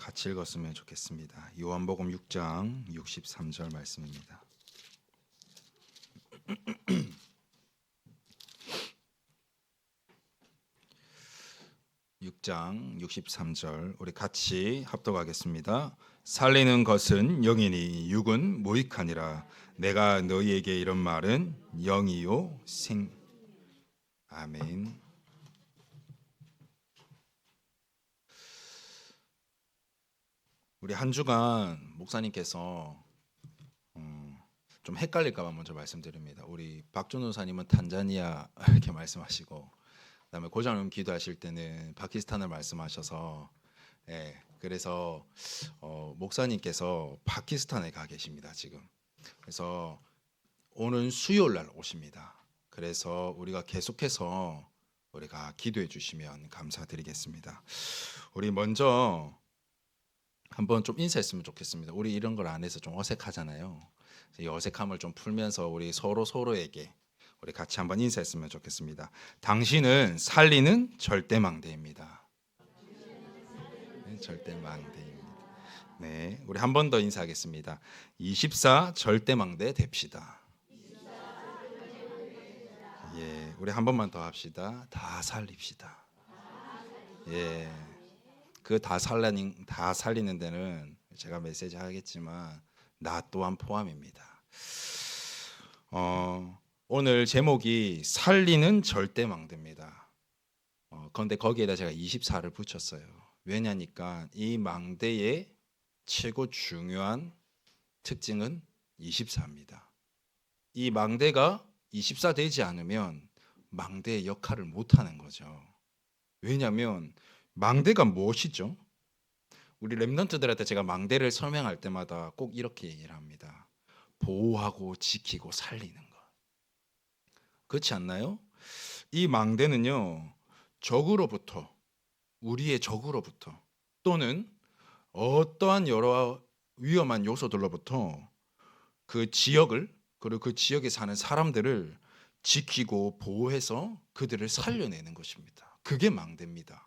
같이 읽었으면 좋겠습니다. 요한복음 6장 63절 말씀입니다. 6장 63절 우리 같이 합독하겠습니다. 살리는 것은 영이니 육은 무익하니라. 내가 너희에게 이런 말은 영이요 생. 아멘. 우리 한 주간 목사님께서 좀 헷갈릴까 봐 먼저 말씀드립니다. 우리 박준호사님은 탄자니아 이렇게 말씀하시고, 그다음에 고장님 기도하실 때는 파키스탄을 말씀하셔서, 그래서 목사님께서 파키스탄에 가 계십니다 지금. 그래서 오는 수요일 날 오십니다. 그래서 우리가 계속해서 우리가 기도해 주시면 감사드리겠습니다. 우리 먼저 한번 좀 인사했으면 좋겠습니다. 우리 이런 걸 안 해서 좀 어색하잖아요. 이 어색함을 좀 풀면서 우리 서로에게 우리 같이 한번 인사했으면 좋겠습니다. 당신은 살리는 절대망대입니다. 네, 절대망대입니다. 네, 우리 한 번 더 인사하겠습니다. 24 절대망대 됩시다. 예, 우리 한 번만 더 합시다. 다 살립시다. 예, 그 다 살리는 데는 제가 메시지 하겠지만 나 또한 포함입니다. 오늘 제목이 살리는 절대망대입니다. 그런데 거기에다 제가 24를 붙였어요. 왜냐니까 이 망대의 최고 중요한 특징은 24입니다. 이 망대가 24 되지 않으면 망대의 역할을 못하는 거죠. 왜냐하면 망대가 무엇이죠? 우리 렘넌트들한테 제가 망대를 설명할 때마다 꼭 이렇게 얘기를 합니다. 보호하고 지키고 살리는 것. 그렇지 않나요? 이 망대는요, 적으로부터, 우리의 적으로부터, 또는 어떠한 여러 위험한 요소들로부터 그 지역을, 그리고 그 지역에 사는 사람들을 지키고 보호해서 그들을 살려내는 것입니다. 그게 망대입니다.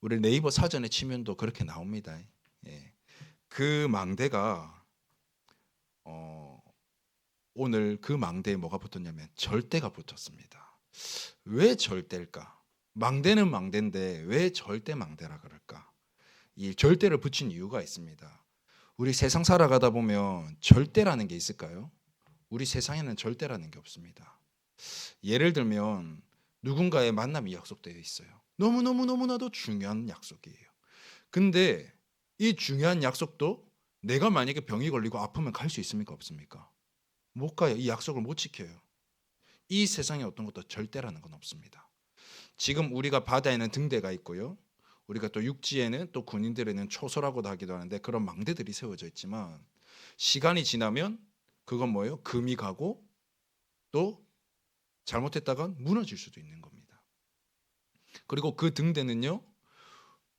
우리 네이버 사전에 치면도 그렇게 나옵니다. 예. 그 망대가 오늘 그 망대에 뭐가 붙었냐면 절대가 붙었습니다. 왜 절대일까? 망대는 망대인데 왜 절대 망대라 그럴까? 이 절대를 붙인 이유가 있습니다. 우리 세상 살아가다 보면 절대라는 게 있을까요? 우리 세상에는 절대라는 게 없습니다. 예를 들면 누군가의 만남이 약속되어 있어요. 너무나도 중요한 약속이에요. 근데 이 중요한 약속도 내가 만약에 병이 걸리고 아프면 갈 수 있습니까? 없습니까? 못 가요. 이 약속을 못 지켜요. 이 세상에 어떤 것도 절대라는 건 없습니다. 지금 우리가 바다에는 등대가 있고요. 우리가 또 육지에는 또 군인들에는 초소라고도 하기도 하는데 그런 망대들이 세워져 있지만 시간이 지나면 그건 뭐예요? 금이 가고 또 잘못했다간 무너질 수도 있는 겁니다. 그리고 그 등대는요,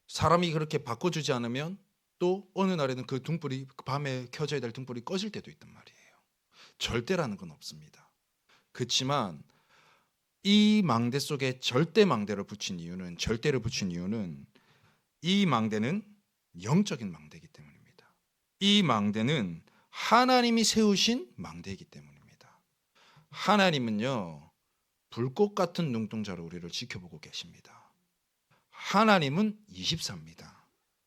사람이 그렇게 바꿔주지 않으면 또 어느 날에는 그 등불이, 밤에 켜져야 될 등불이 꺼질 때도 있단 말이에요. 절대라는 건 없습니다. 그렇지만 이 망대 속에 절대를 붙인 이유는 이 망대는 영적인 망대이기 때문입니다. 이 망대는 하나님이 세우신 망대이기 때문입니다. 하나님은요, 불꽃 같은 눈동자로 우리를 지켜보고 계십니다. 하나님은 24입니다.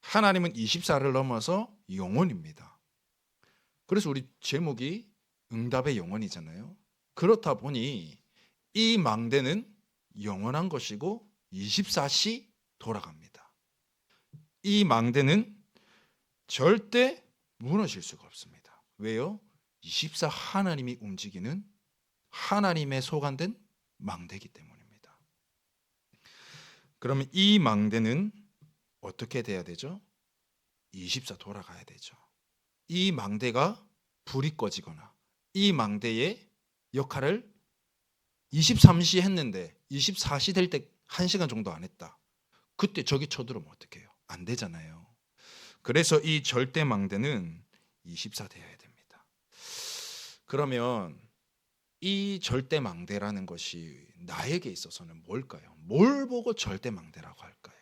하나님은 24를 넘어서 영원입니다. 그래서 우리 제목이 응답의 영원이잖아요. 그렇다 보니 이 망대는 영원한 것이고 24시 돌아갑니다. 이 망대는 절대 무너질 수가 없습니다. 왜요? 24 하나님이 움직이는 하나님의 소관된 망대이기 때문입니다. 그러면 이 망대는 어떻게 돼야 되죠? 24 돌아가야 되죠. 이 망대가 불이 꺼지거나 이 망대의 역할을 23시 했는데 24시 될 때 1시간 정도 안 했다. 그때 저기 쳐들어오면 어떡해요? 안 되잖아요. 그래서 이 절대 망대는 24 되어야 됩니다. 그러면 이 절대 망대라는 것이 나에게 있어서는 뭘까요? 뭘 보고 절대 망대라고 할까요?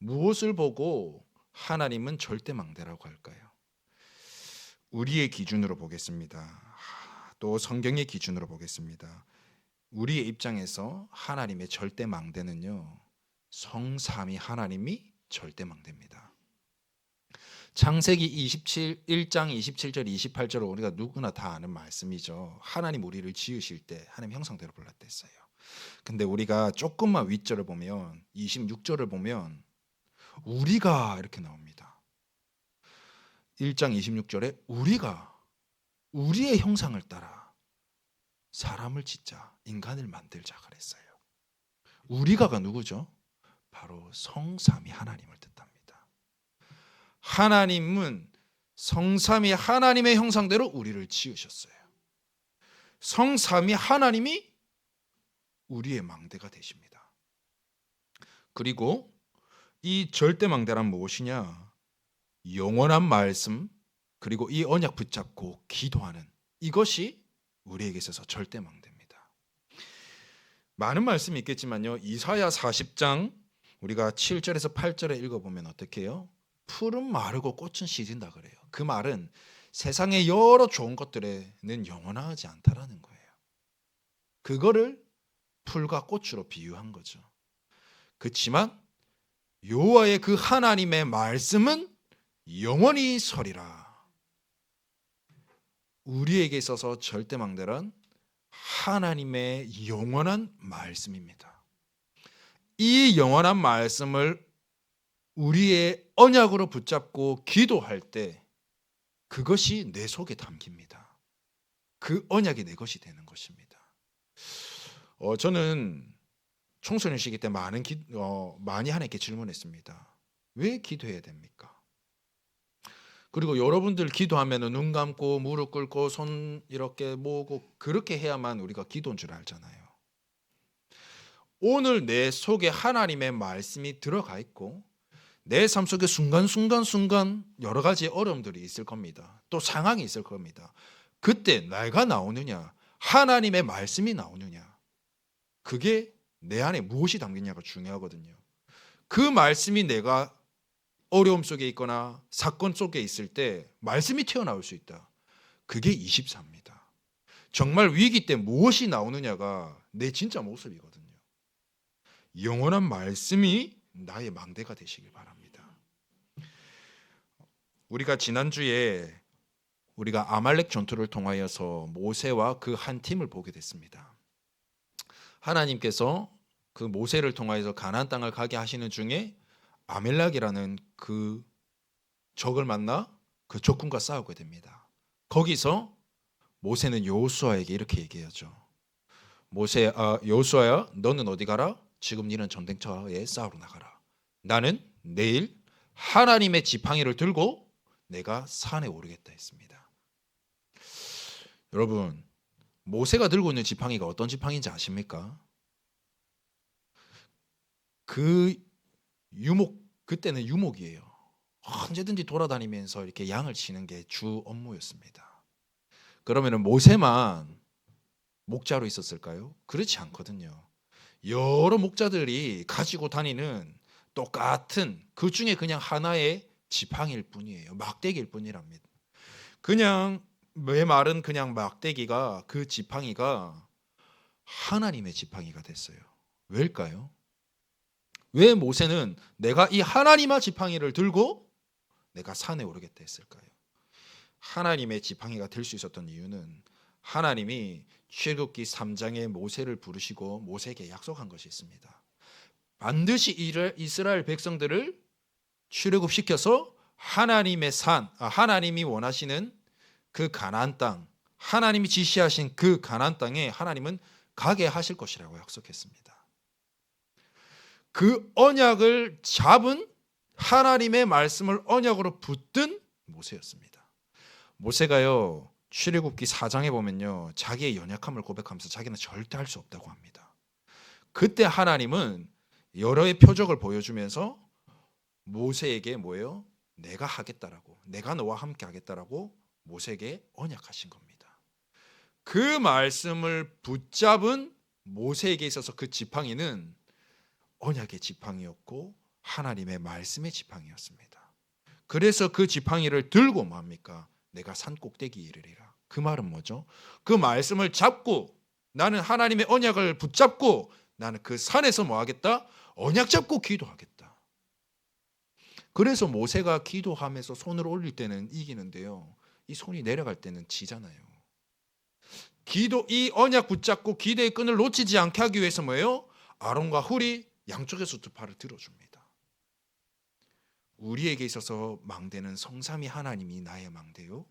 무엇을 보고 하나님은 절대 망대라고 할까요? 우리의 기준으로 보겠습니다. 또 성경의 기준으로 보겠습니다. 우리의 입장에서 하나님의 절대 망대는요, 성삼위 하나님이 절대 망대입니다. 창세기 1장 27절 28절을 우리가 누구나 다 아는 말씀이죠. 하나님 우리를 지으실 때 하나님 형상대로 불렀다 했어요. 근데 우리가 조금만 윗절을 보면 26절을 보면 우리가 이렇게 나옵니다. 1장 26절에 우리가 우리의 형상을 따라 사람을 짓자, 인간을 만들자 그랬어요. 우리가가 누구죠? 바로 성삼위 하나님을 뜻합니다. 하나님은 성삼위 하나님의 형상대로 우리를 지으셨어요. 성삼위 하나님이 우리의 망대가 되십니다. 그리고 이 절대 망대란 무엇이냐? 영원한 말씀, 그리고 이 언약 붙잡고 기도하는 이것이 우리에게 있어서 절대 망대입니다. 많은 말씀이 있겠지만요, 이사야 40장 우리가 7절에서 8절에 읽어보면 어떻게 해요? 풀은 마르고 꽃은 시든다 그래요. 그 말은 세상의 여러 좋은 것들에는 영원하지 않다라는 거예요. 그거를 풀과 꽃으로 비유한 거죠. 그렇지만 여호와의 그 하나님의 말씀은 영원히 서리라. 우리에게 있어서 절대망대란 하나님의 영원한 말씀입니다. 이 영원한 말씀을 우리의 언약으로 붙잡고 기도할 때 그것이 내 속에 담깁니다. 그 언약이 내 것이 되는 것입니다. 저는 청소년 시기 때 많이 하나님께 질문했습니다. 왜 기도해야 됩니까? 그리고 여러분들 기도하면 눈 감고 무릎 꿇고 손 이렇게 모으고 그렇게 해야만 우리가 기도인 줄 알잖아요. 오늘 내 속에 하나님의 말씀이 들어가 있고 내 삶 속에 순간 여러 가지 어려움들이 있을 겁니다. 또 상황이 있을 겁니다. 그때 내가 나오느냐, 하나님의 말씀이 나오느냐, 그게 내 안에 무엇이 담기냐가 중요하거든요. 그 말씀이 내가 어려움 속에 있거나 사건 속에 있을 때 말씀이 튀어나올 수 있다. 그게 24입니다. 정말 위기 때 무엇이 나오느냐가 내 진짜 모습이거든요. 영원한 말씀이 나의 망대가 되시길 바랍니다. 우리가 지난주에 우리가 아말렉 전투를 통하여서 모세와 그 한 팀을 보게 됐습니다. 하나님께서 그 모세를 통하여서 가나안 땅을 가게 하시는 중에 아멜렉이라는 그 적을 만나 그 적군과 싸우게 됩니다. 거기서 모세는 여호수아에게 이렇게 얘기하죠. 여호수아야, 너는 어디 가라? 지금 너는 전쟁터에 싸우러 나가라. 나는 내일 하나님의 지팡이를 들고 내가 산에 오르겠다 했습니다. 여러분, 모세가 들고 있는 지팡이가 어떤 지팡이인지 아십니까? 그때는 유목이에요. 언제든지 돌아다니면서 이렇게 양을 치는 게 주 업무였습니다. 그러면은 모세만 목자로 있었을까요? 그렇지 않거든요. 여러 목자들이 가지고 다니는 똑같은 그 중에 그냥 하나의 지팡이일 뿐이에요. 막대기일 뿐이랍니다. 그냥 내 말은 그냥 막대기가 그 지팡이가 하나님의 지팡이가 됐어요. 왜일까요? 왜 모세는 내가 이 하나님의 지팡이를 들고 내가 산에 오르겠다 했을까요? 하나님의 지팡이가 될 수 있었던 이유는 하나님이 출애굽기 3장에 모세를 부르시고 모세에게 약속한 것이 있습니다. 반드시 이스라엘 백성들을 출애굽시켜서 하나님의 하나님이 원하시는 그 가나안 땅, 하나님이 지시하신 그 가나안 땅에 하나님은 가게 하실 것이라고 약속했습니다. 그 언약을 잡은 하나님의 말씀을 언약으로 붙든 모세였습니다. 모세가요, 출애굽기 4장에 보면요, 자기의 연약함을 고백하면서 자기는 절대 할 수 없다고 합니다. 그때 하나님은 여러의 표적을 보여주면서 모세에게 뭐예요? 내가 하겠다라고, 내가 너와 함께 하겠다라고 모세에게 언약하신 겁니다. 그 말씀을 붙잡은 모세에게 있어서 그 지팡이는 언약의 지팡이였고 하나님의 말씀의 지팡이였습니다. 그래서 그 지팡이를 들고 뭡니까? 내가 산 꼭대기에 이르리라. 그 말은 뭐죠? 그 말씀을 잡고 나는 하나님의 언약을 붙잡고 나는 그 산에서 뭐 하겠다? 언약 잡고 기도하겠다. 그래서 모세가 기도하면서 손을 올릴 때는 이기는데요. 이 손이 내려갈 때는 지잖아요. 이 언약 붙잡고 기도의 끈을 놓치지 않게 하기 위해서 뭐예요? 아론과 훌이 양쪽에서 두 팔을 들어줍니다. 우리에게 있어서 망대는 성삼위 하나님이 나의 망대요.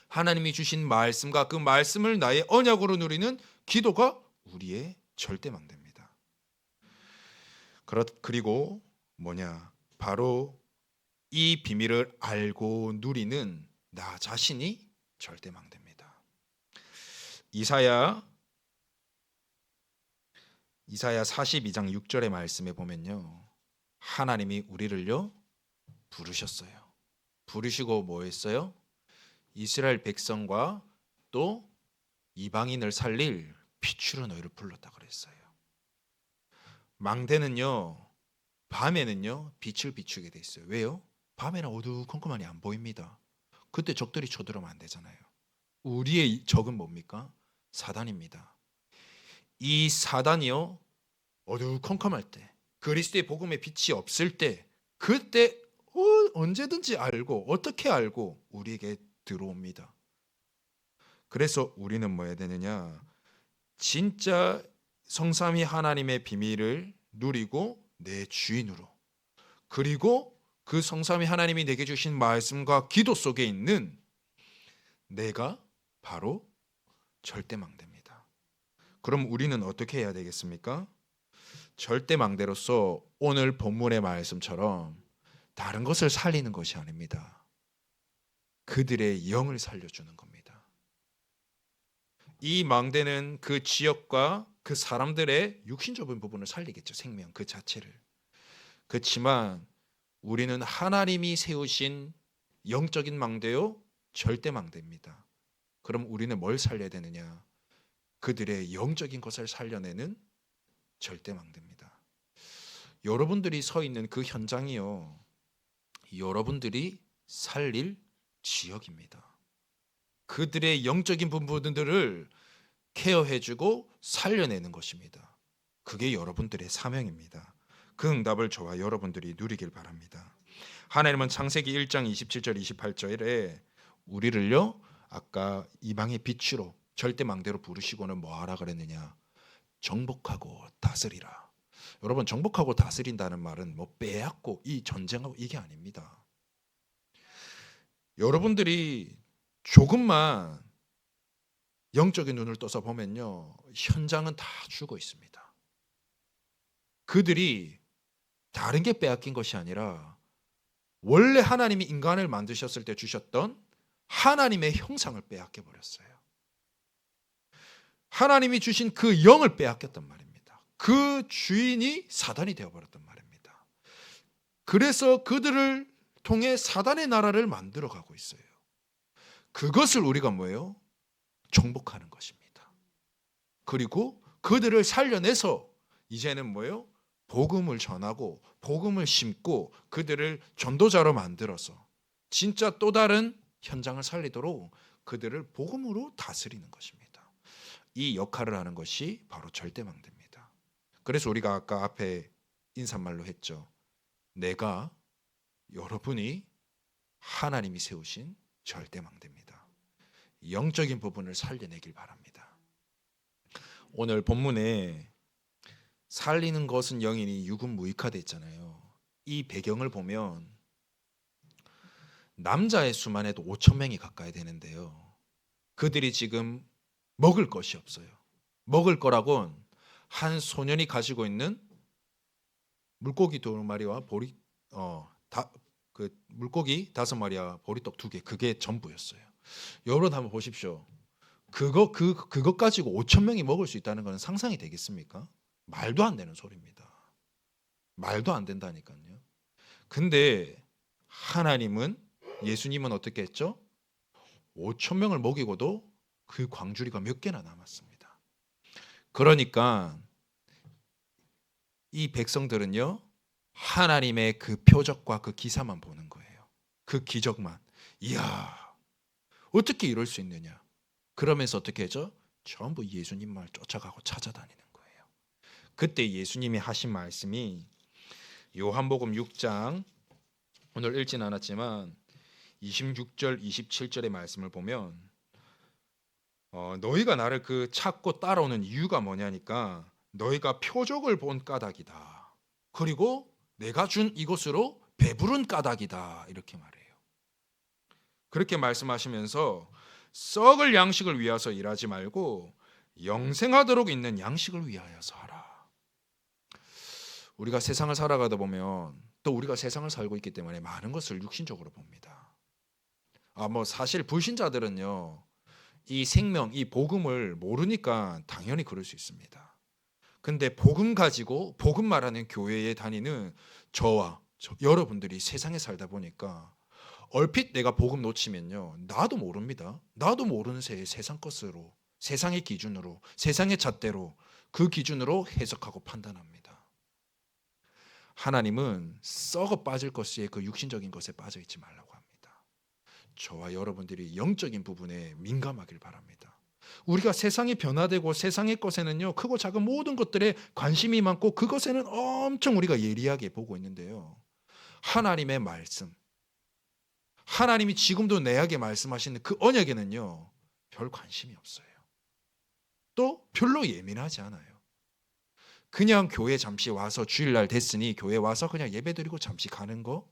하나님이 주신 말씀과 그 말씀을 나의 언약으로 누리는 기도가 우리의 절대 망대입니다. 그리고 뭐냐? 바로 이 비밀을 알고 누리는 나 자신이 절대 망대입니다. 이사야 42장 6절의 말씀에 보면요. 하나님이 우리를요 부르셨어요. 부르시고 뭐 했어요? 이스라엘 백성과 또 이방인을 살릴 빛으로 너희를 불렀다 그랬어요. 망대는요 밤에는요 빛을 비추게 돼 있어요. 왜요? 밤에는 어두컴컴하니 안 보입니다. 그때 적들이 쳐들어오면 안 되잖아요. 우리의 적은 뭡니까? 사단입니다. 이 사단이요 어두컴컴할 때, 그리스도의 복음의 빛이 없을 때, 그때 언제든지 알고 어떻게 알고 우리에게 들어옵니다. 그래서 우리는 뭐 해야 되느냐? 진짜 성삼위 하나님의 비밀을 누리고 내 주인으로, 그리고 그 성삼위 하나님이 내게 주신 말씀과 기도 속에 있는 내가 바로 절대망대입니다. 그럼 우리는 어떻게 해야 되겠습니까? 절대망대로서 오늘 본문의 말씀처럼 다른 것을 살리는 것이 아닙니다. 그들의 영을 살려주는 겁니다. 이 망대는 그 지역과 그 사람들의 육신적인 부분을 살리겠죠. 생명 그 자체를. 그렇지만 우리는 하나님이 세우신 영적인 망대요 절대망대입니다. 그럼 우리는 뭘 살려야 되느냐? 그들의 영적인 것을 살려내는 절대망대입니다. 여러분들이 서 있는 그 현장이요 여러분들이 살릴 지역입니다. 그들의 영적인 부분들을 케어해주고 살려내는 것입니다. 그게 여러분들의 사명입니다. 그 응답을 저와 여러분들이 누리길 바랍니다. 하나님은 창세기 1장 27절 28절에 우리를요 아까 이방의 빛으로 절대망대로 부르시고는 뭐 하라 그랬느냐? 정복하고 다스리라. 여러분 정복하고 다스린다는 말은 뭐 빼앗고 이 전쟁하고 이게 아닙니다. 여러분들이 조금만 영적인 눈을 떠서 보면요 현장은 다 죽어 있습니다. 그들이 다른 게 빼앗긴 것이 아니라 원래 하나님이 인간을 만드셨을 때 주셨던 하나님의 형상을 빼앗겨 버렸어요. 하나님이 주신 그 영을 빼앗겼단 말입니다. 그 주인이 사단이 되어버렸단 말입니다. 그래서 그들을 통해 사단의 나라를 만들어 가고 있어요. 그것을 우리가 뭐예요? 정복하는 것입니다. 그리고 그들을 살려내서 이제는 뭐예요? 복음을 전하고 복음을 심고 그들을 전도자로 만들어서 진짜 또 다른 현장을 살리도록 그들을 복음으로 다스리는 것입니다. 이 역할을 하는 것이 바로 절대망대입니다. 그래서 우리가 아까 앞에 인사말로 했죠. 내가 여러분이 하나님이 세우신 절대망대입니다. 영적인 부분을 살려내길 바랍니다. 오늘 본문에 살리는 것은 영이니 육은 무익하다 했잖아요. 이 배경을 보면 남자의 수만 해도 5천 명이 가까이 되는데요. 그들이 지금 먹을 것이 없어요. 먹을 거라곤 한 소년이 가지고 있는 물고기 2마리와 보리 그 물고기 5마리와 보리떡 2개 그게 전부였어요. 여러분 한번 보십시오. 그것 가지고 5천 명이 먹을 수 있다는 것은 상상이 되겠습니까? 말도 안 되는 소리입니다. 말도 안 된다니까요. 근데 하나님은 예수님은 어떻게 했죠? 5천 명을 먹이고도 그 광주리가 몇 개나 남았습니다. 그러니까 이 백성들은요 하나님의 그 표적과 그 기사만 보는 거예요. 그 기적만. 이야, 어떻게 이럴 수 있느냐. 그러면서 어떻게 하죠? 전부 예수님만 쫓아가고 찾아다니는 거예요. 그때 예수님이 하신 말씀이 요한복음 6장, 오늘 읽진 않았지만 26절 27절의 말씀을 보면 너희가 나를 그 찾고 따라오는 이유가 뭐냐니까 너희가 표적을 본 까닭이다. 그리고 내가 준 이것으로 배부른 까닭이다. 이렇게 말해요. 그렇게 말씀하시면서 썩을 양식을 위하여 일하지 말고 영생하도록 있는 양식을 위하여서 하라. 우리가 세상을 살아가다 보면 또 우리가 세상을 살고 있기 때문에 많은 것을 육신적으로 봅니다. 사실 불신자들은요, 이 생명, 이 복음을 모르니까 당연히 그럴 수 있습니다. 근데 복음 가지고 복음 말하는 교회에 다니는 여러분들이 세상에 살다 보니까 얼핏 내가 복음 놓치면요, 나도 모릅니다. 나도 모르는 새에 세상 것으로, 세상의 기준으로, 세상의 잣대로, 그 기준으로 해석하고 판단합니다. 하나님은 썩어 빠질 것에, 그 육신적인 것에 빠져 있지 말라고 합니다. 저와 여러분들이 영적인 부분에 민감하길 바랍니다. 우리가 세상이 변화되고 세상의 것에는요, 크고 작은 모든 것들에 관심이 많고 그것에는 엄청 우리가 예리하게 보고 있는데요, 하나님의 말씀, 하나님이 지금도 내게 말씀하시는 그 언약에는요, 별 관심이 없어요. 또 별로 예민하지 않아요. 그냥 교회 잠시 와서 주일날 됐으니 교회 와서 그냥 예배드리고 잠시 가는 거,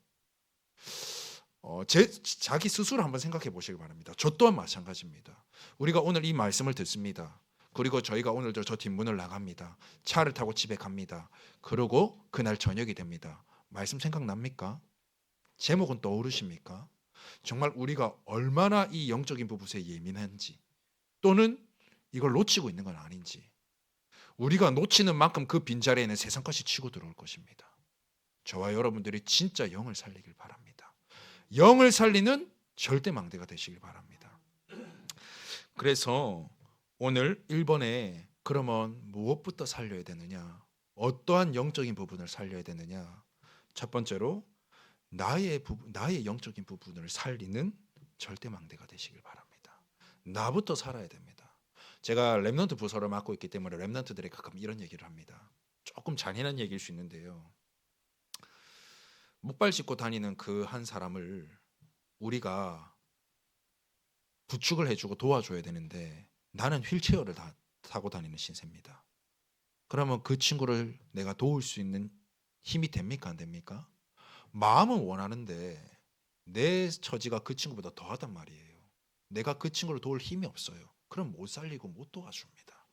자기 스스로 한번 생각해 보시기 바랍니다. 저 또한 마찬가지입니다. 우리가 오늘 이 말씀을 듣습니다. 그리고 저희가 오늘도 저 뒷문을 나갑니다. 차를 타고 집에 갑니다. 그러고 그날 저녁이 됩니다. 말씀 생각납니까? 제목은 떠오르십니까? 정말 우리가 얼마나 이 영적인 부분에 예민한지, 또는 이걸 놓치고 있는 건 아닌지, 우리가 놓치는 만큼 그 빈자리에는 세상 것이 치고 들어올 것입니다. 저와 여러분들이 진짜 영을 살리길 바랍니다. 영을 살리는 절대 망대가 되시길 바랍니다. 그래서 오늘 1번에 그러면 무엇부터 살려야 되느냐, 어떠한 영적인 부분을 살려야 되느냐, 첫 번째로 나의 영적인 부분을 살리는 절대 망대가 되시길 바랍니다. 나부터 살아야 됩니다. 제가 렘넌트 부서를 맡고 있기 때문에 렘넌트들이 가끔 이런 얘기를 합니다. 조금 잔인한 얘기일 수 있는데요, 목발 짚고 다니는 그 한 사람을 우리가 부축을 해주고 도와줘야 되는데 나는 휠체어를 타고 다니는 신세입니다. 그러면 그 친구를 내가 도울 수 있는 힘이 됩니까, 안 됩니까? 마음은 원하는데 내 처지가 그 친구보다 더하단 말이에요. 내가 그 친구를 도울 힘이 없어요. 그럼 못 살리고 못 도와줍니다.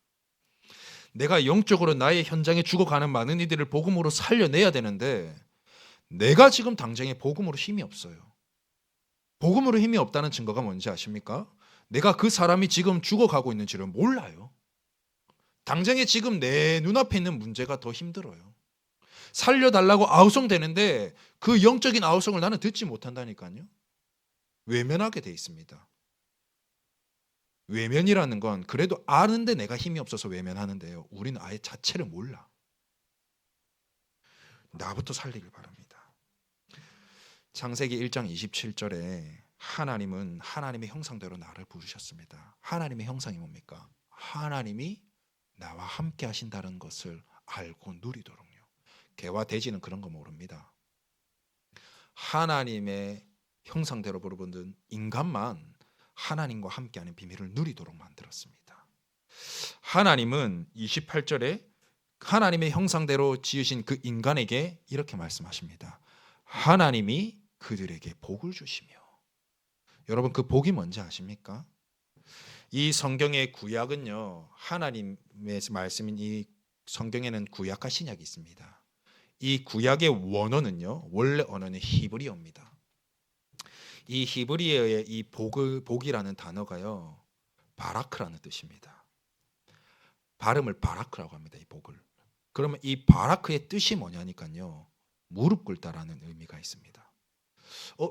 내가 영적으로 나의 현장에 죽어가는 많은 이들을 복음으로 살려내야 되는데 내가 지금 당장에 복음으로 힘이 없어요. 복음으로 힘이 없다는 증거가 뭔지 아십니까? 내가 그 사람이 지금 죽어가고 있는지를 몰라요. 당장에 지금 내 눈앞에 있는 문제가 더 힘들어요. 살려달라고 아우성대는데 그 영적인 아우성을 나는 듣지 못한다니까요. 외면하게 돼 있습니다. 외면이라는 건 그래도 아는데 내가 힘이 없어서 외면하는데요, 우리는 아예 자체를 몰라. 나부터 살리길 바랍니다. 창세기 1장 27절에 하나님은 하나님의 형상대로 나를 부르셨습니다. 하나님의 형상이 뭡니까? 하나님이 나와 함께 하신다는 것을 알고 누리도록요. 개와 돼지는 그런 거 모릅니다. 하나님의 형상대로 부르는 인간만 하나님과 함께하는 비밀을 누리도록 만들었습니다. 하나님은 28절에 하나님의 형상대로 지으신 그 인간에게 이렇게 말씀하십니다. 하나님이 그들에게 복을 주시며. 여러분, 그 복이 뭔지 아십니까? 이 성경의 구약은요, 하나님의 말씀인 이 성경에는 구약과 신약이 있습니다. 이 구약의 원어는요, 원래 언어는 히브리어입니다. 이 히브리어의 이 복이라는 단어가요, 바라크라는 뜻입니다. 발음을 바라크라고 합니다. 이 복을. 그러면 이 바라크의 뜻이 뭐냐니까요, 무릎 꿇다라는 의미가 있습니다.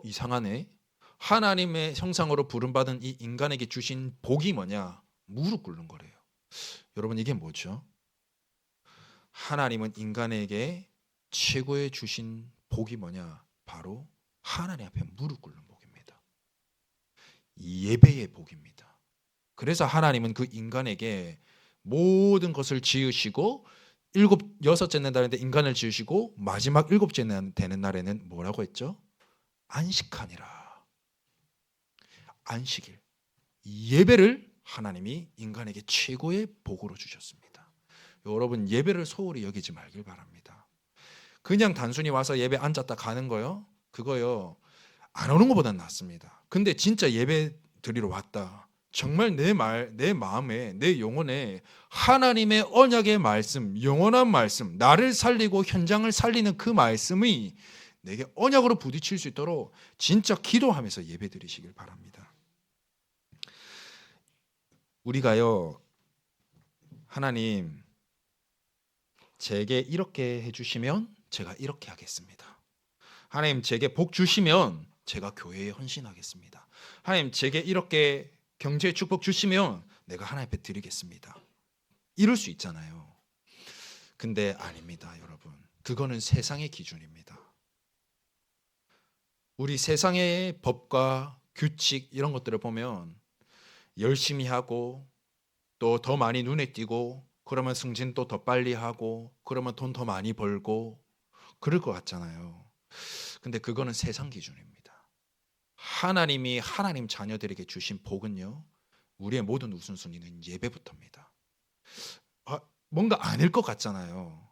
이상하네. 하나님의 형상으로 부름받은 이 인간에게 주신 복이 뭐냐? 무릎 꿇는 거래요. 여러분, 이게 뭐죠? 하나님은 인간에게 최고의 주신 복이 뭐냐? 바로 하나님 앞에 무릎 꿇는 복입니다. 예배의 복입니다. 그래서 하나님은 그 인간에게 모든 것을 지으시고 여섯째 날인데 인간을 지으시고 마지막 일곱째 되는 날에는 뭐라고 했죠? 안식하니라. 안식일. 예배를 하나님이 인간에게 최고의 복으로 주셨습니다. 여러분 예배를 소홀히 여기지 말길 바랍니다. 그냥 단순히 와서 예배 앉았다 가는 거요? 그거요. 안 오는 것보단 낫습니다. 근데 진짜 예배 드리러 왔다. 정말 내 마음에, 내 영혼에 하나님의 언약의 말씀, 영원한 말씀, 나를 살리고 현장을 살리는 그 말씀이 내게 언약으로 부딪힐 수 있도록 진짜 기도하면서 예배 드리시길 바랍니다. 우리가요, 하나님, 제게 이렇게 해주시면 제가 이렇게 하겠습니다. 하나님, 제게 복 주시면 제가 교회에 헌신하겠습니다. 하나님, 제게 이렇게 경제 축복 주시면 내가 하나님 앞에 드리겠습니다. 이럴 수 있잖아요. 근데 아닙니다, 여러분. 그거는 세상의 기준입니다. 우리 세상의 법과 규칙 이런 것들을 보면 열심히 하고 또 더 많이 눈에 띄고 그러면 승진도 더 빨리 하고 그러면 돈 더 많이 벌고 그럴 것 같잖아요. 근데 그거는 세상 기준입니다. 하나님이 하나님 자녀들에게 주신 복은요, 우리의 모든 우선순위는 예배부터입니다. 뭔가 아닐 것 같잖아요.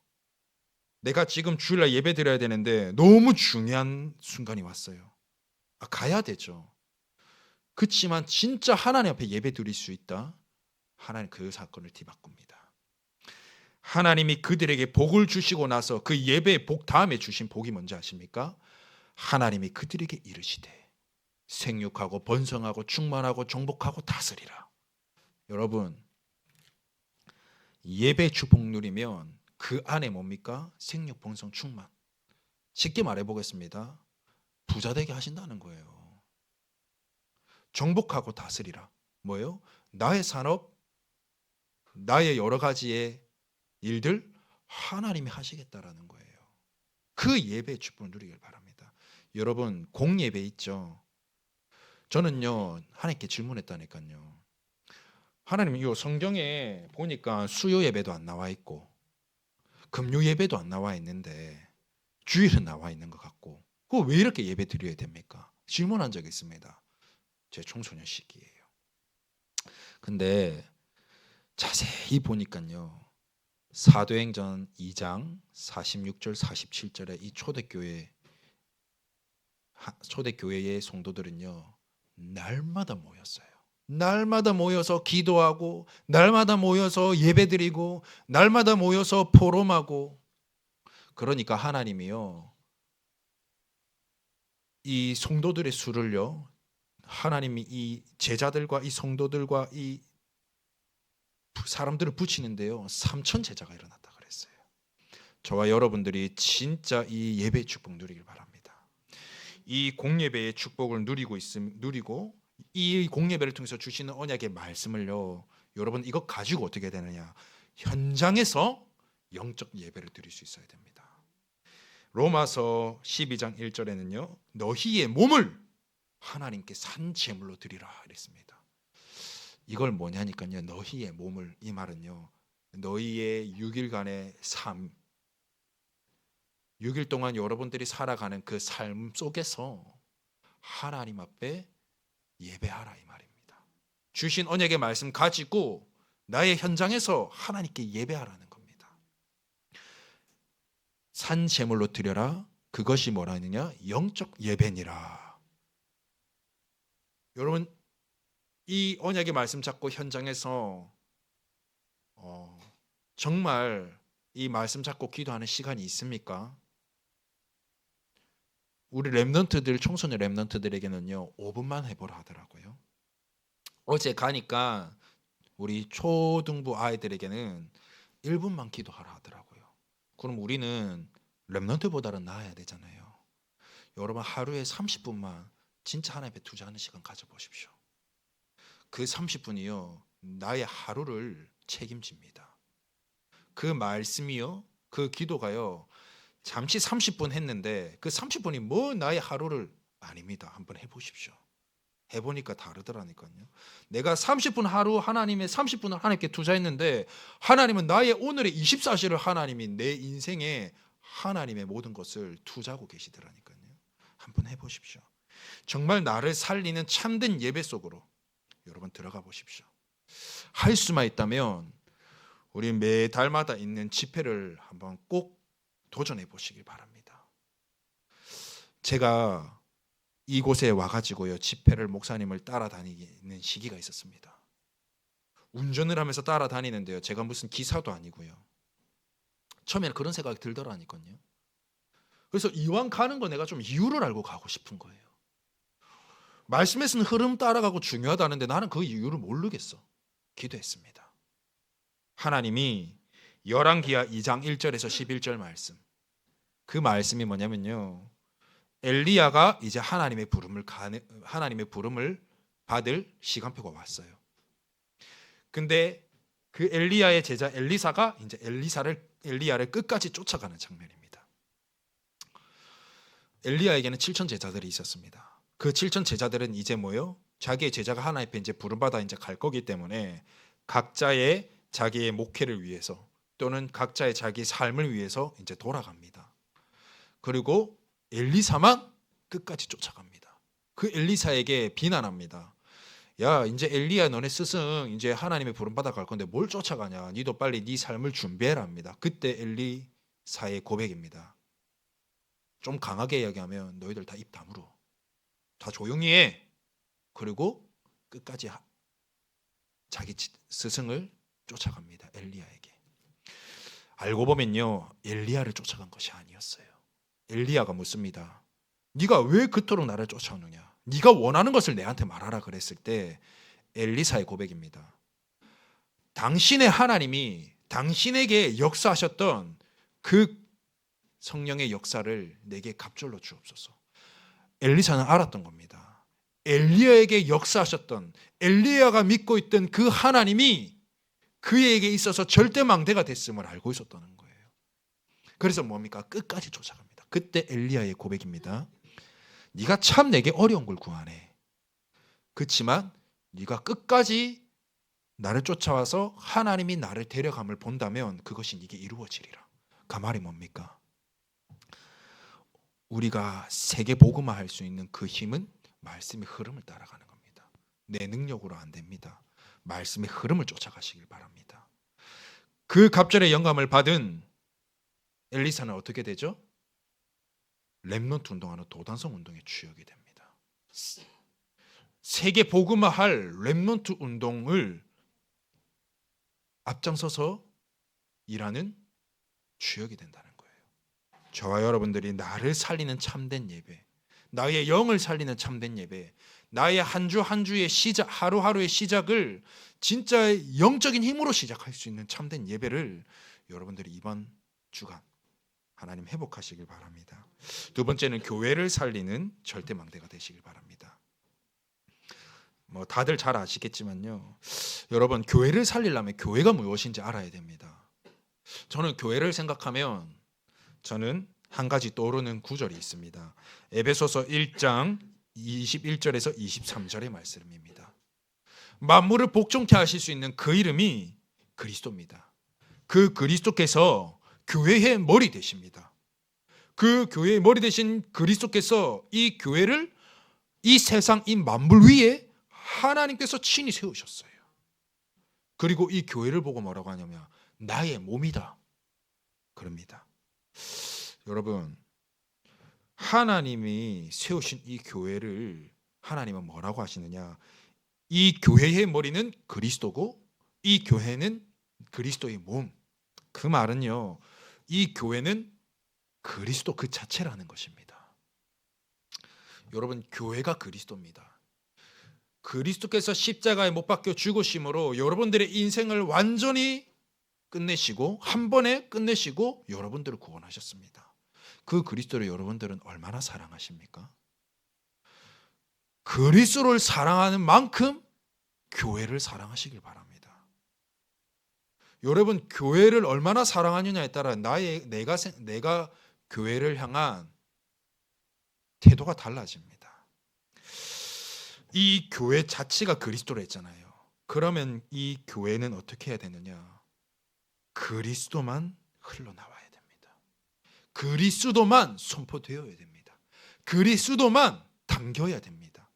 내가 지금 주일날 예배 드려야 되는데 너무 중요한 순간이 왔어요. 가야 되죠. 그렇지만 진짜 하나님 앞에 예배 드릴 수 있다. 하나님 그 사건을 뒤바꿉니다. 하나님이 그들에게 복을 주시고 나서 그 예배의 복 다음에 주신 복이 뭔지 아십니까? 하나님이 그들에게 이르시되 생육하고 번성하고 충만하고 정복하고 다스리라. 여러분, 예배 축복 누리면 그 안에 뭡니까? 생육, 번성, 충만. 쉽게 말해보겠습니다. 부자 되게 하신다는 거예요. 정복하고 다스리라. 뭐예요? 나의 산업, 나의 여러 가지의 일들 하나님이 하시겠다라는 거예요. 그 예배의 축복을 누리길 바랍니다. 여러분, 공예배 있죠? 저는요, 하나님께 질문했다니까요. 하나님, 이 성경에 보니까 수요 예배도 안 나와 있고 금요 예배도 안 나와 있는데 주일은 나와 있는 것 같고 그거 왜 이렇게 예배 드려야 됩니까? 질문한 적이 있습니다. 제 청소년 시기예요. 근데 자세히 보니까요, 사도행전 2장 46절 47절에 이 초대교회의 성도들은요 날마다 모였어요. 날마다 모여서 기도하고 날마다 모여서 예배드리고 날마다 모여서 포럼하고. 그러니까 하나님이요 이 성도들의 수를요, 하나님이 이 제자들과 이 성도들과 이 사람들을 붙이는데요 3천 제자가 일어났다 그랬어요. 저와 여러분들이 진짜 이 예배의 축복 누리길 바랍니다. 이 공예배의 축복을 누리고 이 공예배를 통해서 주시는 언약의 말씀을요, 여러분 이거 가지고 어떻게 되느냐? 현장에서 영적 예배를 드릴 수 있어야 됩니다. 로마서 12장 1절에는요 너희의 몸을 하나님께 산 제물로 드리라 이랬습니다. 이걸 뭐냐니까요, 너희의 몸을, 이 말은요 너희의 6일간의 삶, 6일 동안 여러분들이 살아가는 그 삶 속에서 하나님 앞에 예배하라 이 말입니다. 주신 언약의 말씀 가지고 나의 현장에서 하나님께 예배하라는 겁니다. 산 제물로 드려라. 그것이 뭐라 하느냐? 영적 예배니라. 여러분, 이 언약의 말씀 잡고 현장에서 정말 이 말씀 잡고 기도하는 시간이 있습니까? 우리 랩런트들, 청소년 랩런트들에게는요 5분만 해보라 하더라고요. 어제 가니까 우리 초등부 아이들에게는 1분만 기도하라 하더라고요. 그럼 우리는 랩런트보다는 나아야 되잖아요. 여러분, 하루에 30분만 진짜 하나님 앞에 투자하는 시간 가져보십시오. 그 30분이요 나의 하루를 책임집니다. 그 말씀이요, 그 기도가요 잠시 30분 했는데 그 30분이 뭐 나의 하루를 아닙니다. 한번 해보십시오. 해보니까 다르더라니까요. 내가 30분 하루 하나님의 30분을 하나님께 투자했는데 하나님은 나의 오늘의 24시를 하나님이 내 인생에 하나님의 모든 것을 투자하고 계시더라니까요. 한번 해보십시오. 정말 나를 살리는 참된 예배 속으로 여러분 들어가 보십시오. 할 수만 있다면 우리 매달마다 있는 집회를 한번 꼭 도전해 보시길 바랍니다. 제가 이곳에 와가지고요 집회를 목사님을 따라다니는 시기가 있었습니다. 운전을 하면서 따라다니는데요 제가 무슨 기사도 아니고요 처음에는 그런 생각이 들더라니까요. 그래서 이왕 가는 거 내가 좀 이유를 알고 가고 싶은 거예요. 말씀에 쓰는 흐름 따라가고 중요하다는데 나는 그 이유를 모르겠어. 기도했습니다. 하나님이 열왕기하 2장 1절에서 11절 말씀, 그 말씀이 뭐냐면요 엘리야가 이제 하나님의 부름을 받을 시간표가 왔어요. 근데 그 엘리야의 제자 엘리사가 이제 엘리야를 끝까지 쫓아가는 장면입니다. 엘리야에게는 7천 제자들이 있었습니다. 그 7천 제자들은 이제 뭐요? 자기의 제자가 하나님 앞에 이제 부름받아 이제 갈 거기 때문에 각자의 자기의 목회를 위해서 또는 각자의 자기 삶을 위해서 이제 돌아갑니다. 그리고 엘리사만 끝까지 쫓아갑니다. 그 엘리사에게 비난합니다. 야, 이제 엘리야 너네 스승 이제 하나님의 부름받아 갈 건데 뭘 쫓아가냐? 니도 빨리 네 삶을 준비해라 합니다. 그때 엘리사의 고백입니다. 좀 강하게 이야기하면 너희들 다 입 다물어. 다 조용히 해. 그리고 끝까지 자기 스승을 쫓아갑니다. 엘리야에게. 알고 보면요 엘리야를 쫓아간 것이 아니었어요. 엘리야가 묻습니다. 네가 왜 그토록 나를 쫓아오느냐? 네가 원하는 것을 내한테 말하라 그랬을 때 엘리사의 고백입니다. 당신의 하나님이 당신에게 역사하셨던 그 성령의 역사를 내게 갑절로 주옵소서. 엘리사는 알았던 겁니다. 엘리야에게 역사하셨던 엘리야가 믿고 있던 그 하나님이 그에게 있어서 절대 망대가 됐음을 알고 있었다는 거예요. 그래서 뭡니까? 끝까지 쫓아갑니다. 그때 엘리야의 고백입니다. 네가 참 내게 어려운 걸 구하네. 그렇지만 네가 끝까지 나를 쫓아와서 하나님이 나를 데려감을 본다면 그것이 네게 이루어지리라. 그 말이 뭡니까? 우리가 세계 복음화할 수 있는 그 힘은 말씀의 흐름을 따라가는 겁니다. 내 능력으로 안 됩니다. 말씀의 흐름을 쫓아가시길 바랍니다. 그 갑절의 영감을 받은 엘리사는 어떻게 되죠? 렘넌트 운동하는 도단성 운동의 주역이 됩니다. 세계 복음화할 렘넌트 운동을 앞장서서 일하는 주역이 된다는 거예요. 저와 여러분들이 나를 살리는 참된 예배, 나의 영을 살리는 참된 예배, 나의 한 주 한 주의 시작, 하루하루의 시작을 진짜 영적인 힘으로 시작할 수 있는 참된 예배를 여러분들이 이번 주간 하나님 회복하시길 바랍니다. 두 번째는 교회를 살리는 절대 망대가 되시길 바랍니다. 뭐 다들 잘 아시겠지만요. 여러분 교회를 살리려면 교회가 무엇인지 알아야 됩니다. 저는 교회를 생각하면 저는 한 가지 떠오르는 구절이 있습니다. 에베소서 1장 21절에서 23절의 말씀입니다. 만물을 복종케 하실 수 있는 그 이름이 그리스도입니다. 그 그리스도께서 교회의 머리 되십니다. 그 교회의 머리 되신 그리스도께서 이 교회를 이 세상 이 만물 위에 하나님께서 친히 세우셨어요. 그리고 이 교회를 보고 뭐라고 하냐면 나의 몸이다 그럽니다. 여러분 하나님이 세우신 이 교회를 하나님은 뭐라고 하시느냐? 이 교회의 머리는 그리스도고 이 교회는 그리스도의 몸. 그 말은요 이 교회는 그리스도 그 자체라는 것입니다. 여러분 교회가 그리스도입니다. 그리스도께서 십자가에 못 박혀 죽으심으로 여러분들의 인생을 완전히 끝내시고 한 번에 끝내시고 여러분들을 구원하셨습니다. 그 그리스도를 여러분들은 얼마나 사랑하십니까? 그리스도를 사랑하는 만큼 교회를 사랑하시길 바랍니다. 여러분 교회를 얼마나 사랑하느냐에 따라 내가 교회를 향한 태도가 달라집니다. 이 교회 자체가 그리스도로 했잖아요. 그러면 이 교회는 어떻게 해야 되느냐? 그리스도만 흘러나와야 됩니다. 그리스도만 선포되어야 됩니다. 그리스도만 담겨야 됩니다.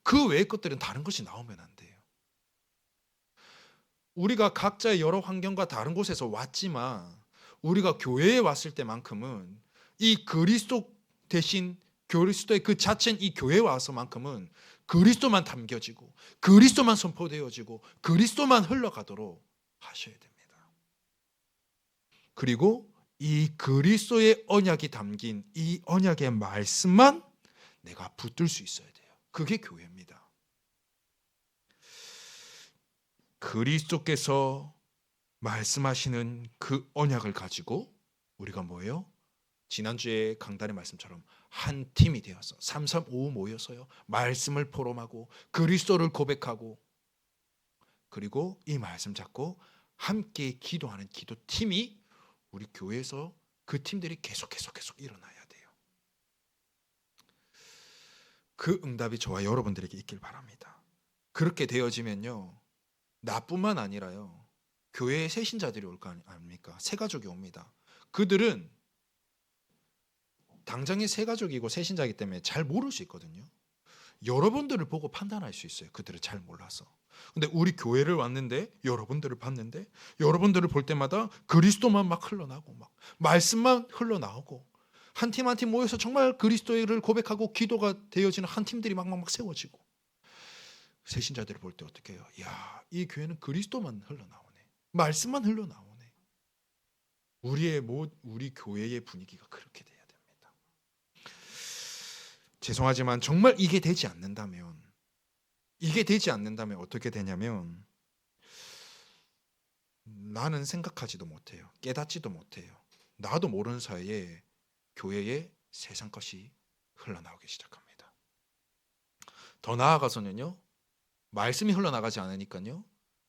그 외의 것들은 다른 것이 나오면 안 돼요. 우리가 각자의 여러 환경과 다른 곳에서 왔지만 우리가 교회에 왔을 때만큼은 이 그리스도 대신 그리스도의 그 자체인 이 교회에 와서만큼은 그리스도만 담겨지고 그리스도만 선포되어지고 그리스도만 흘러가도록 하셔야 됩니다. 그리고 이 그리스도의 언약이 담긴 이 언약의 말씀만 내가 붙들 수 있어야 돼요. 그게 교회입니다. 그리스도께서 말씀하시는 그 언약을 가지고 우리가 뭐예요? 지난주에 강단의 말씀처럼 한 팀이 되어서 335 모여서요. 말씀을 포럼하고 그리스도를 고백하고 그리고 이 말씀 잡고 함께 기도하는 기도팀이 우리 교회에서 그 팀들이 계속 일어나야 돼요. 그 응답이 저와 여러분들에게 있길 바랍니다. 그렇게 되어지면요. 나뿐만 아니라요. 교회에 새 신자들이 올 거 아닙니까? 새 가족이 옵니다. 그들은 당장의 새 가족이고 새 신자이기 때문에 잘 모를 수 있거든요. 여러분들을 보고 판단할 수 있어요. 그들을 잘 몰라서. 근데 우리 교회를 왔는데 여러분들을 봤는데 여러분들을 볼 때마다 그리스도만 막 흘러나오고 막 말씀만 흘러나오고 한 팀 한 팀 모여서 정말 그리스도를 고백하고 기도가 되어지는 한 팀들이 막 세워지고 새 신자들을 볼 때 어떻게 해요? 야, 이 교회는 그리스도만 흘러나오네. 말씀만 흘러나오네. 우리 교회의 분위기가 그렇게 돼야 됩니다. 죄송하지만 정말 이게 되지 않는다면 어떻게 되냐면 나는 생각하지도 못해요. 깨닫지도 못해요. 나도 모르는 사이에 교회에 세상 것이 흘러나오기 시작합니다. 더 나아가서는요. 말씀이 흘러나가지 않으니까요.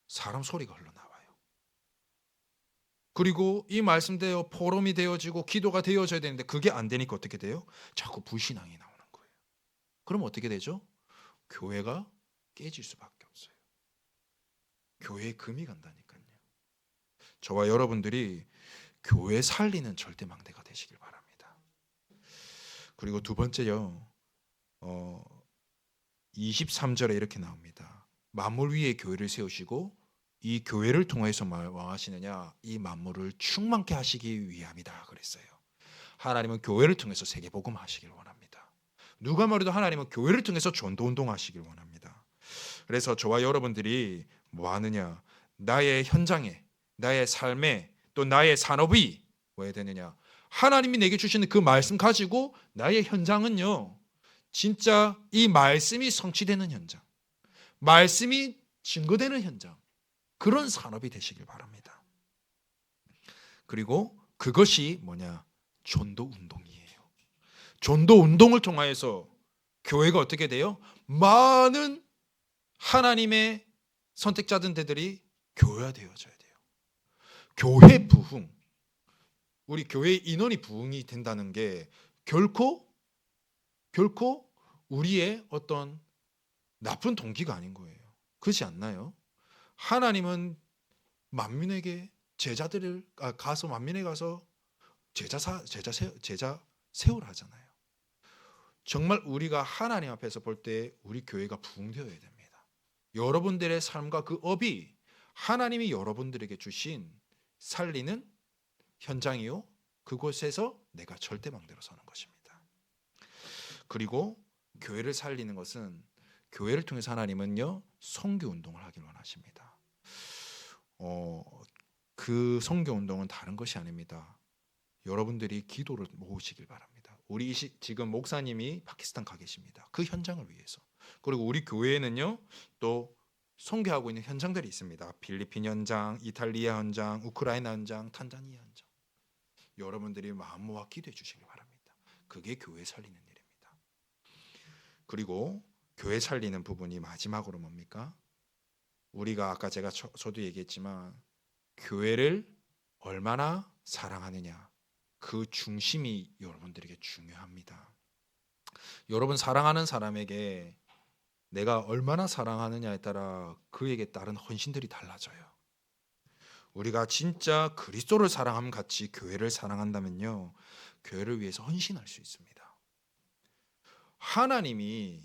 사람 소리가 흘러나와요. 그리고 이 말씀대로 포럼이 되어지고 기도가 되어져야 되는데 그게 안 되니까 어떻게 돼요? 자꾸 불신앙이 나오는 거예요. 그럼 어떻게 되죠? 교회가 깨질 수밖에 없어요. 교회에 금이 간다니까요. 저와 여러분들이 교회 살리는 절대 망대가 되시길 바랍니다. 그리고 두 번째요. 23절에 이렇게 나옵니다. 만물 위에 교회를 세우시고 이 교회를 통해서 왕하시느냐? 이 만물을 충만케 하시기 위함이다 그랬어요. 하나님은 교회를 통해서 세계복음 하시길 원합니다. 누가 말해도 하나님은 교회를 통해서 전도운동 하시길 원합니다. 그래서 저와 여러분들이 뭐 하느냐? 나의 현장에, 나의 삶에, 또 나의 산업이 뭐 해야 되느냐? 하나님이 내게 주시는 그 말씀 가지고 나의 현장은요. 진짜 이 말씀이 성취되는 현장, 말씀이 증거되는 현장, 그런 산업이 되시길 바랍니다. 그리고 그것이 뭐냐? 전도 운동이에요. 전도 운동을 통하여서 교회가 어떻게 돼요? 많은 하나님의 선택자들이 교회화되어져야 돼요. 교회 부흥, 우리 교회 인원이 부흥이 된다는 게 결코 우리의 어떤 나쁜 동기가 아닌 거예요. 그렇지 않나요? 하나님은 만민에게 제자들을 가서 만민에 가서 제자 세우라 하잖아요. 정말 우리가 하나님 앞에서 볼 때 우리 교회가 부흥되어야 됩니다. 여러분들의 삶과 그 업이 하나님이 여러분들에게 주신 살리는 현장이요. 그곳에서 내가 절대 망대로 서는 것입니다. 그리고 교회를 살리는 것은 교회를 통해서 하나님은요 선교 운동을 하길 원하십니다. 그 선교 운동은 다른 것이 아닙니다. 여러분들이 기도를 모으시길 바랍니다. 우리 지금 목사님이 파키스탄 가 계십니다. 그 현장을 위해서. 그리고 우리 교회에는요 또 선교하고 있는 현장들이 있습니다. 필리핀 현장, 이탈리아 현장, 우크라이나 현장, 탄자니아 현장. 여러분들이 마음 모아 기도해 주시길 바랍니다. 그게 교회 살리는 일입니다. 그리고 교회 살리는 부분이 마지막으로 뭡니까? 우리가 아까 저도 얘기했지만 교회를 얼마나 사랑하느냐 그 중심이 여러분들에게 중요합니다. 여러분 사랑하는 사람에게 내가 얼마나 사랑하느냐에 따라 그에게 따른 헌신들이 달라져요. 우리가 진짜 그리스도를 사랑함 같이 교회를 사랑한다면요, 교회를 위해서 헌신할 수 있습니다. 하나님이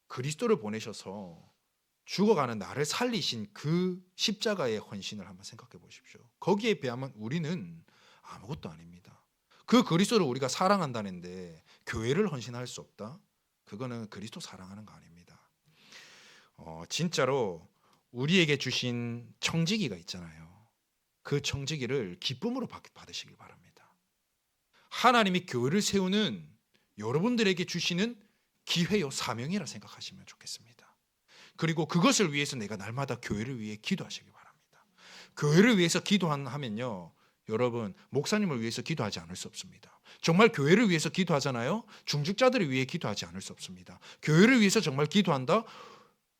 그리스도를 보내셔서 죽어가는 나를 살리신 그 십자가의 헌신을 한번 생각해 보십시오. 거기에 비하면 우리는 아무것도 아닙니다. 그 그리스도를 우리가 사랑한다는데 교회를 헌신할 수 없다? 그거는 그리스도 사랑하는 거 아닙니다. 진짜로 우리에게 주신 청지기가 있잖아요. 그 청지기를 기쁨으로 받으시길 바랍니다. 하나님이 교회를 세우는 여러분들에게 주시는 기회요 사명이라 생각하시면 좋겠습니다. 그리고 그것을 위해서 내가 날마다 교회를 위해 기도하시기 바랍니다. 교회를 위해서 기도하면요, 여러분 목사님을 위해서 기도하지 않을 수 없습니다. 정말 교회를 위해서 기도하잖아요. 중직자들을 위해 기도하지 않을 수 없습니다. 교회를 위해서 정말 기도한다?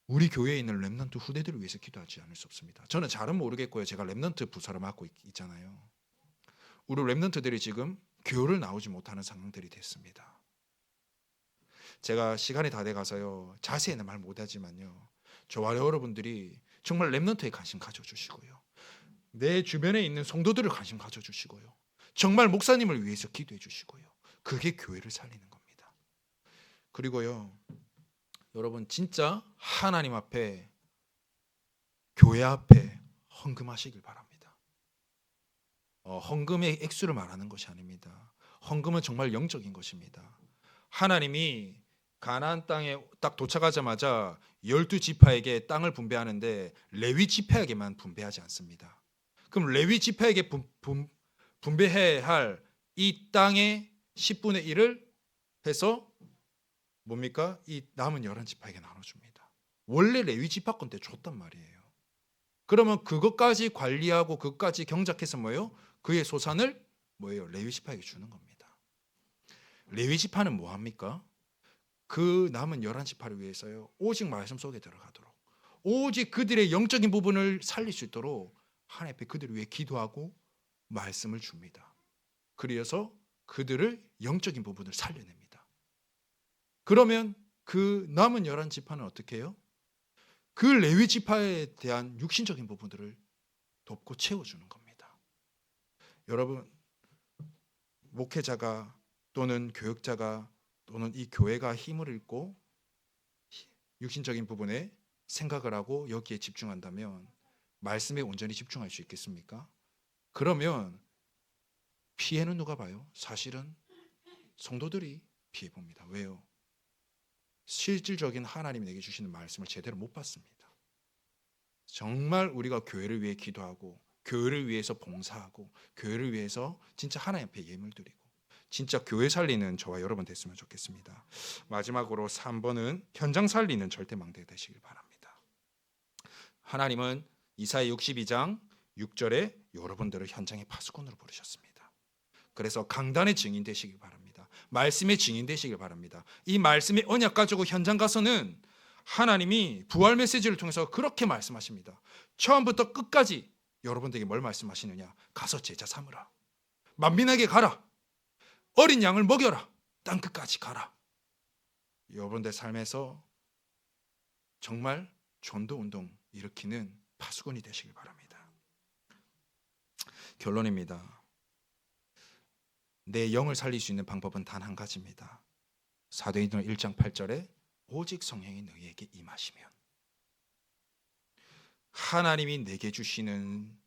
우리 교회에 있는 렘넌트 후대들을 위해서 기도하지 않을 수 없습니다. 저는 잘은 모르겠고요. 제가 렘넌트 부서를 맡고 있잖아요. 우리 렘넌트들이 지금 교회를 나오지 못하는 상황들이 됐습니다. 제가 시간이 다 돼가서요 자세히는 말 못하지만요, 저와 여러분들이 정말 렘넌트에 관심 가져주시고요, 내 주변에 있는 성도들을 관심 가져주시고요, 정말 목사님을 위해서 기도해 주시고요, 그게 교회를 살리는 겁니다. 그리고요 여러분 진짜 하나님 앞에, 교회 앞에 헌금하시길 바랍니다. 헌금의 액수를 말하는 것이 아닙니다. 헌금은 정말 영적인 것입니다. 하나님이 가나안 땅에 딱 도착하자마자 12지파에게 땅을 분배하는데 레위 지파에게만 분배하지 않습니다. 그럼 레위 지파에게 분배해야 할 이 땅의 10분의 1을 해서 뭡니까? 이 남은 11지파에게 나눠줍니다. 원래 레위 지파권 때 줬단 말이에요. 그러면 그것까지 관리하고 그것까지 경작해서 뭐예요? 그의 소산을 뭐예요? 레위 지파에게 주는 겁니다. 레위 지파는 뭐 합니까? 그 남은 11지파를 위해서요, 오직 말씀 속에 들어가도록, 오직 그들의 영적인 부분을 살릴 수 있도록 하나님 앞에 그들을 위해 기도하고 말씀을 줍니다. 그래서 그들을 영적인 부분을 살려냅니다. 그러면 그 남은 11지파는 어떻게 해요? 그 레위 지파에 대한 육신적인 부분들을 돕고 채워주는 겁니다. 여러분, 목회자가 또는 교육자가 또는 이 교회가 힘을 잃고 육신적인 부분에 생각을 하고 여기에 집중한다면 말씀에 온전히 집중할 수 있겠습니까? 그러면 피해는 누가 봐요? 사실은 성도들이 피해 봅니다. 왜요? 실질적인 하나님이 내게 주시는 말씀을 제대로 못 받습니다. 정말 우리가 교회를 위해 기도하고 교회를 위해서 봉사하고 교회를 위해서 진짜 하나님 앞에 예물 드리고 진짜 교회 살리는 저와 여러분 됐으면 좋겠습니다. 마지막으로 3번은 현장 살리는 절대 망대 되시길 바랍니다. 하나님은 이사야 62장 6절에 여러분들을 현장의 파수꾼으로 부르셨습니다. 그래서 강단의 증인 되시길 바랍니다. 말씀의 증인 되시길 바랍니다. 이 말씀의 언약 가지고 현장 가서는 하나님이 부활 메시지를 통해서 그렇게 말씀하십니다. 처음부터 끝까지 여러분들에게 뭘 말씀하시느냐? 가서 제자 삼으라. 만민에게 가라. 어린 양을 먹여라. 땅 끝까지 가라. 여러분들 삶에서 정말 전도 운동 일으키는 파수꾼이 되시길 바랍니다. 결론입니다. 내 영을 살릴 수 있는 방법은 단 한 가지입니다. 사도행전 1장 8절에 오직 성령이 너희에게 임하시면, 하나님이 내게 주시는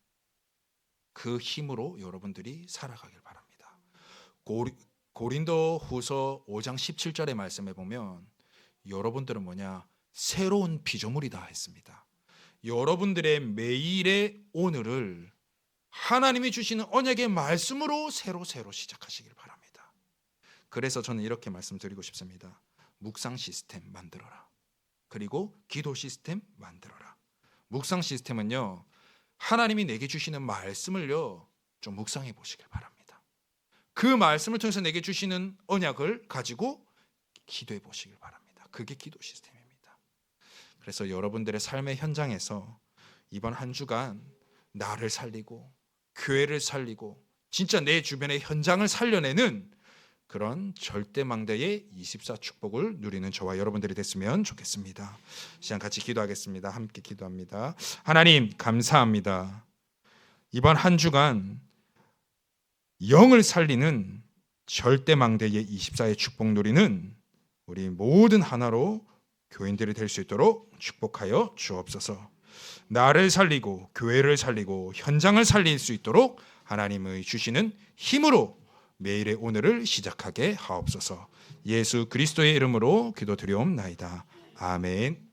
그 힘으로 여러분들이 살아가길 바랍니다. 고린도 후서 5장 17절의 말씀에 보면 여러분들은 뭐냐? 새로운 피조물이다 했습니다. 여러분들의 매일의 오늘을 하나님이 주시는 언약의 말씀으로 새로 시작하시길 바랍니다. 그래서 저는 이렇게 말씀드리고 싶습니다. 묵상 시스템 만들어라. 그리고 기도 시스템 만들어라. 묵상 시스템은요, 하나님이 내게 주시는 말씀을요 좀 묵상해 보시길 바랍니다. 그 말씀을 통해서 내게 주시는 언약을 가지고 기도해 보시길 바랍니다. 그게 기도 시스템입니다. 그래서 여러분들의 삶의 현장에서 이번 한 주간 나를 살리고 교회를 살리고 진짜 내 주변의 현장을 살려내는 그런 절대망대의 24 축복을 누리는 저와 여러분들이 됐으면 좋겠습니다. 시간 같이 기도하겠습니다. 함께 기도합니다. 하나님 감사합니다. 이번 한 주간 영을 살리는 절대망대의 24의 축복 누리는 우리 모든 하나로 교인들이 될 수 있도록 축복하여 주옵소서. 나를 살리고 교회를 살리고 현장을 살릴 수 있도록 하나님의 주시는 힘으로 매일의 오늘을 시작하게 하옵소서. 예수 그리스도의 이름으로 기도드리옵나이다. 아멘.